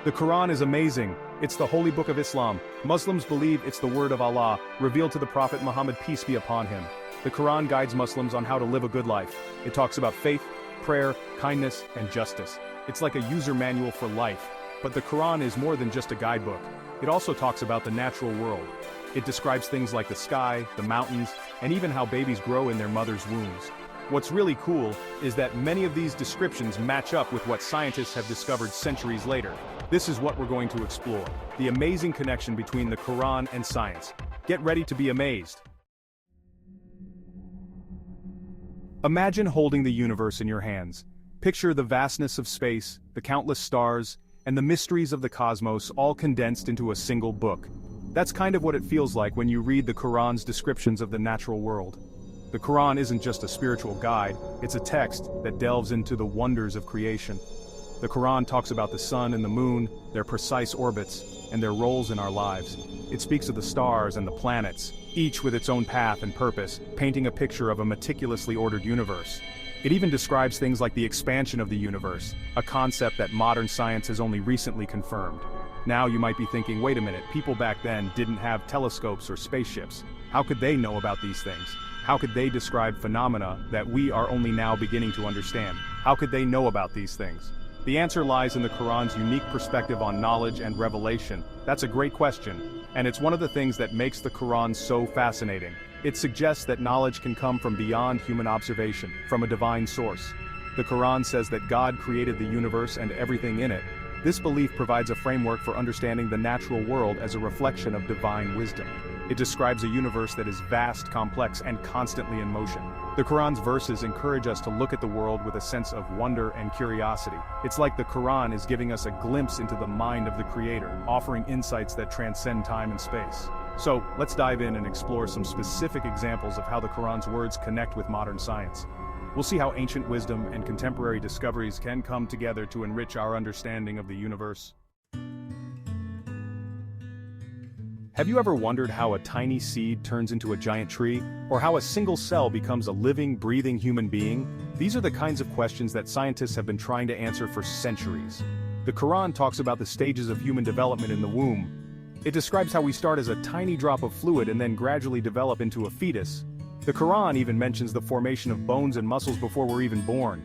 The Quran is amazing. It's the holy book of Islam. Muslims believe it's the word of Allah, revealed to the Prophet Muhammad, peace be upon him. The Quran guides Muslims on how to live a good life. It talks about faith, prayer, kindness, and justice. It's like a user manual for life. But the Quran is more than just a guidebook. It also talks about the natural world. It describes things like the sky, the mountains, and even how babies grow in their mother's wombs. What's really cool is that many of these descriptions match up with what scientists have discovered centuries later. This is what we're going to explore, the amazing connection between the Quran and science. Get ready to be amazed. Imagine holding the universe in your hands. Picture the vastness of space, the countless stars, and the mysteries of the cosmos all condensed into a single book. That's kind of what it feels like when you read the Quran's descriptions of the natural world. The Quran isn't just a spiritual guide, it's a text that delves into the wonders of creation. The Quran talks about the sun and the moon, their precise orbits, and their roles in our lives. It speaks of the stars and the planets, each with its own path and purpose, painting a picture of a meticulously ordered universe. It even describes things like the expansion of the universe, a concept that modern science has only recently confirmed. Now you might be thinking, wait a minute, people back then didn't have telescopes or spaceships. How could they know about these things? How could they describe phenomena that we are only now beginning to understand? How could they know about these things? The answer lies in the Quran's unique perspective on knowledge and revelation. That's a great question, and it's one of the things that makes the Quran so fascinating. It suggests that knowledge can come from beyond human observation, from a divine source. The Quran says that God created the universe and everything in it. This belief provides a framework for understanding the natural world as a reflection of divine wisdom. It describes a universe that is vast, complex, and constantly in motion. The Quran's verses encourage us to look at the world with a sense of wonder and curiosity. It's like the Quran is giving us a glimpse into the mind of the Creator, offering insights that transcend time and space. So, let's dive in and explore some specific examples of how the Quran's words connect with modern science. We'll see how ancient wisdom and contemporary discoveries can come together to enrich our understanding of the universe. Have you ever wondered how a tiny seed turns into a giant tree, or how a single cell becomes a living, breathing human being? These are the kinds of questions that scientists have been trying to answer for centuries. The Quran talks about the stages of human development in the womb. It describes how we start as a tiny drop of fluid and then gradually develop into a fetus. The Quran even mentions the formation of bones and muscles before we're even born.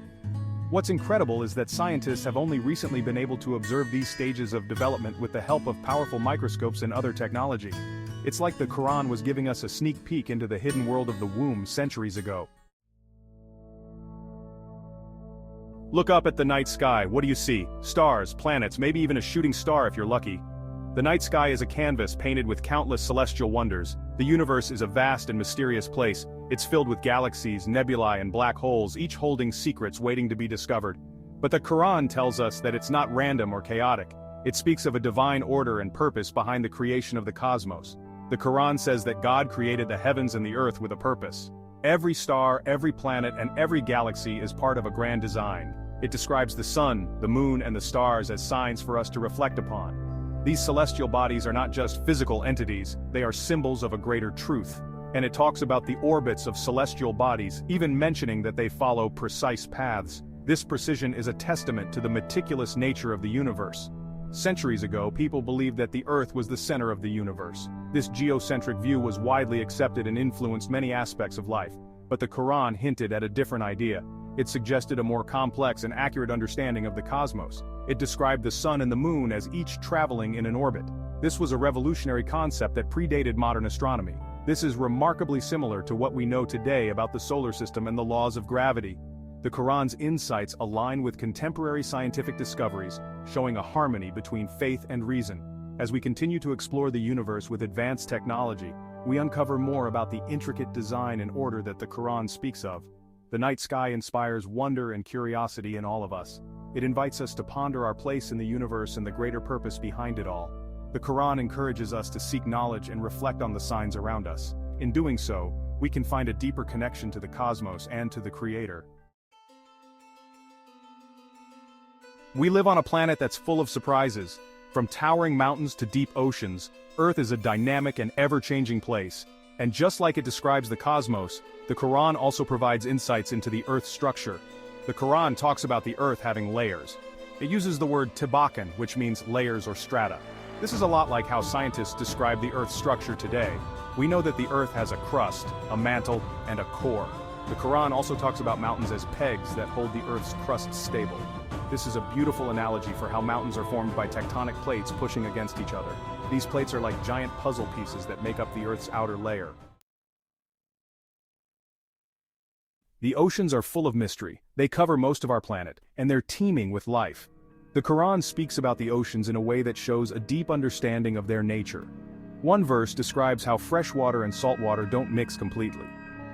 What's incredible is that scientists have only recently been able to observe these stages of development with the help of powerful microscopes and other technology. It's like the Quran was giving us a sneak peek into the hidden world of the womb centuries ago. Look up at the night sky. What do you see? Stars, planets, maybe even a shooting star if you're lucky. The night sky is a canvas painted with countless celestial wonders. The universe is a vast and mysterious place. It's filled with galaxies, nebulae, and black holes, each holding secrets waiting to be discovered. But the Quran tells us that it's not random or chaotic. It speaks of a divine order and purpose behind the creation of the cosmos. The Quran says that God created the heavens and the earth with a purpose. Every star, every planet, and every galaxy is part of a grand design. It describes the sun, the moon, and the stars as signs for us to reflect upon. These celestial bodies are not just physical entities, they are symbols of a greater truth. And it talks about the orbits of celestial bodies, even mentioning that they follow precise paths. This precision is a testament to the meticulous nature of the universe. Centuries ago, people believed that the Earth was the center of the universe. This geocentric view was widely accepted and influenced many aspects of life. But the Quran hinted at a different idea. It suggested a more complex and accurate understanding of the cosmos. It described the sun and the moon as each traveling in an orbit. This was a revolutionary concept that predated modern astronomy. This is remarkably similar to what we know today about the solar system and the laws of gravity. The Quran's insights align with contemporary scientific discoveries, showing a harmony between faith and reason. As we continue to explore the universe with advanced technology, we uncover more about the intricate design and order that the Quran speaks of. The night sky inspires wonder and curiosity in all of us. It invites us to ponder our place in the universe and the greater purpose behind it all. The Quran encourages us to seek knowledge and reflect on the signs around us. In doing so, we can find a deeper connection to the cosmos and to the Creator. We live on a planet that's full of surprises. From towering mountains to deep oceans, Earth is a dynamic and ever-changing place. And just like it describes the cosmos, the Quran also provides insights into the Earth's structure. The Quran talks about the Earth having layers. It uses the word tabakan, which means layers or strata. This is a lot like how scientists describe the Earth's structure today. We know that the Earth has a crust, a mantle, and a core. The Quran also talks about mountains as pegs that hold the Earth's crust stable. This is a beautiful analogy for how mountains are formed by tectonic plates pushing against each other. These plates are like giant puzzle pieces that make up the Earth's outer layer. The oceans are full of mystery. They cover most of our planet, and they're teeming with life. The Quran speaks about the oceans in a way that shows a deep understanding of their nature. One verse describes how fresh water and salt water don't mix completely.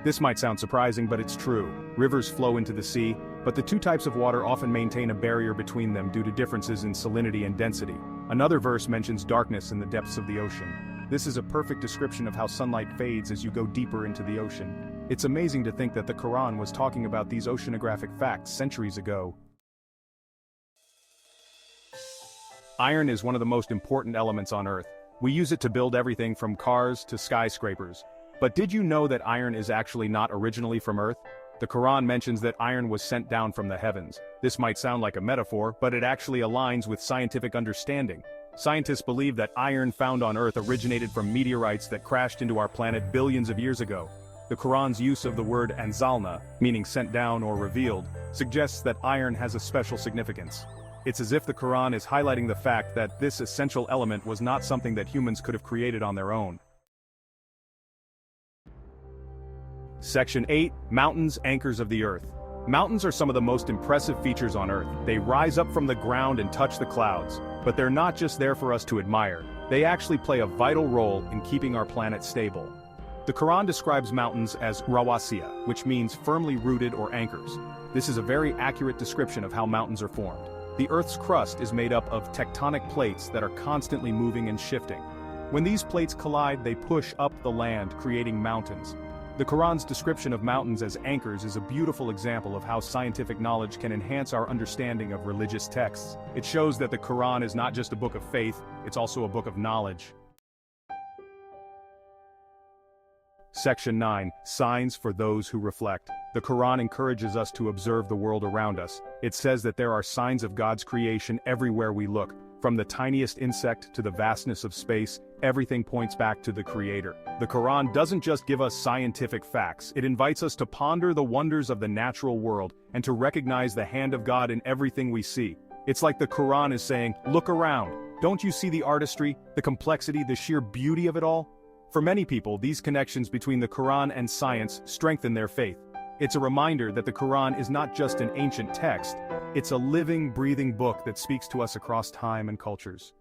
This might sound surprising, but it's true. Rivers flow into the sea, but the two types of water often maintain a barrier between them due to differences in salinity and density. Another verse mentions darkness in the depths of the ocean. This is a perfect description of how sunlight fades as you go deeper into the ocean. It's amazing to think that the Quran was talking about these oceanographic facts centuries ago. Iron is one of the most important elements on Earth. We use it to build everything from cars to skyscrapers. But did you know that iron is actually not originally from Earth? The Quran mentions that iron was sent down from the heavens. This might sound like a metaphor, but it actually aligns with scientific understanding. Scientists believe that iron found on Earth originated from meteorites that crashed into our planet billions of years ago. The Quran's use of the word anzalna, meaning sent down or revealed, suggests that iron has a special significance. It's as if the Quran is highlighting the fact that this essential element was not something that humans could have created on their own. Section 8. Mountains, Anchors of the Earth. Mountains are some of the most impressive features on Earth. They rise up from the ground and touch the clouds. But they're not just there for us to admire. They actually play a vital role in keeping our planet stable. The Quran describes mountains as rawasiya, which means firmly rooted or anchors. This is a very accurate description of how mountains are formed. The Earth's crust is made up of tectonic plates that are constantly moving and shifting. When these plates collide, they push up the land, creating mountains. The Quran's description of mountains as anchors is a beautiful example of how scientific knowledge can enhance our understanding of religious texts. It shows that the Quran is not just a book of faith, it's also a book of knowledge. Section 9. Signs for those who reflect. The Quran encourages us to observe the world around us. It says that there are signs of God's creation everywhere we look. From the tiniest insect to the vastness of space, everything points back to the Creator. The Quran doesn't just give us scientific facts, it invites us to ponder the wonders of the natural world and to recognize the hand of God in everything we see. It's like the Quran is saying, look around. Don't you see the artistry, the complexity, the sheer beauty of it all? For many people, these connections between the Quran and science strengthen their faith. It's a reminder that the Quran is not just an ancient text, it's a living, breathing book that speaks to us across time and cultures.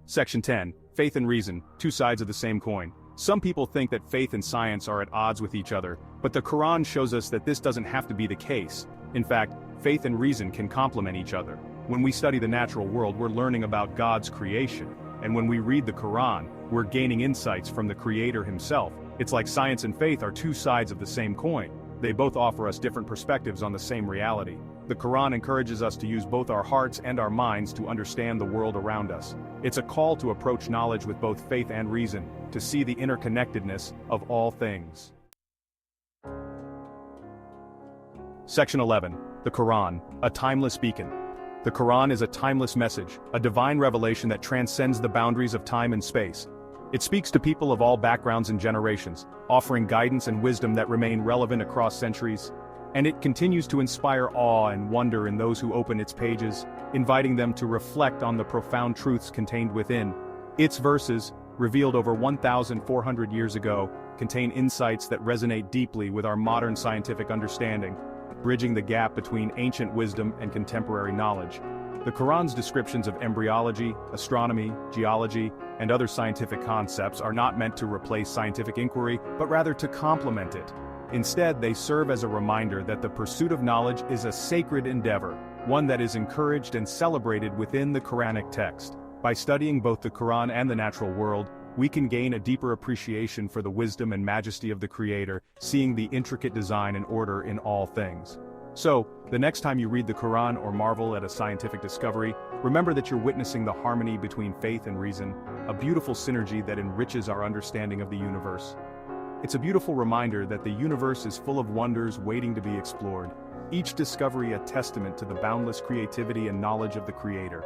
Section 10. Faith and Reason, two sides of the same coin. Some people think that faith and science are at odds with each other, but the Quran shows us that this doesn't have to be the case. In fact, faith and reason can complement each other. When we study the natural world, we're learning about God's creation. And when we read the Quran, we're gaining insights from the Creator himself. It's like science and faith are two sides of the same coin. They both offer us different perspectives on the same reality. The Quran encourages us to use both our hearts and our minds to understand the world around us. It's a call to approach knowledge with both faith and reason, to see the interconnectedness of all things. Section 11. The Quran, a timeless beacon. The Quran is a timeless message, a divine revelation that transcends the boundaries of time and space. It speaks to people of all backgrounds and generations, offering guidance and wisdom that remain relevant across centuries. And it continues to inspire awe and wonder in those who open its pages, inviting them to reflect on the profound truths contained within. Its verses, revealed over 1,400 years ago, contain insights that resonate deeply with our modern scientific understanding, bridging the gap between ancient wisdom and contemporary knowledge. The Quran's descriptions of embryology, astronomy, geology, and other scientific concepts are not meant to replace scientific inquiry, but rather to complement it. Instead, they serve as a reminder that the pursuit of knowledge is a sacred endeavor, one that is encouraged and celebrated within the Quranic text. By studying both the Quran and the natural world, we can gain a deeper appreciation for the wisdom and majesty of the Creator, seeing the intricate design and order in all things. So, the next time you read the Quran or marvel at a scientific discovery, remember that you're witnessing the harmony between faith and reason, a beautiful synergy that enriches our understanding of the universe. It's a beautiful reminder that the universe is full of wonders waiting to be explored. Each discovery a testament to the boundless creativity and knowledge of the Creator.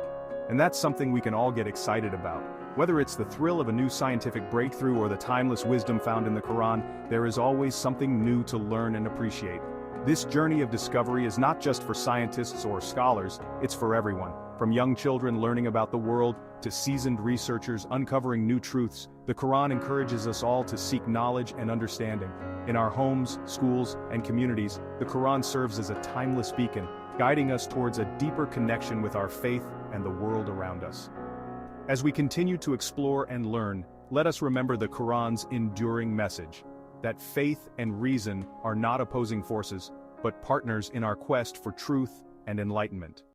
And that's something we can all get excited about. Whether it's the thrill of a new scientific breakthrough or the timeless wisdom found in the Quran, there is always something new to learn and appreciate. This journey of discovery is not just for scientists or scholars, it's for everyone. From young children learning about the world, to seasoned researchers uncovering new truths, the Quran encourages us all to seek knowledge and understanding. In our homes, schools, and communities, the Quran serves as a timeless beacon, guiding us towards a deeper connection with our faith and the world around us. As we continue to explore and learn, let us remember the Quran's enduring message, that faith and reason are not opposing forces, but partners in our quest for truth and enlightenment.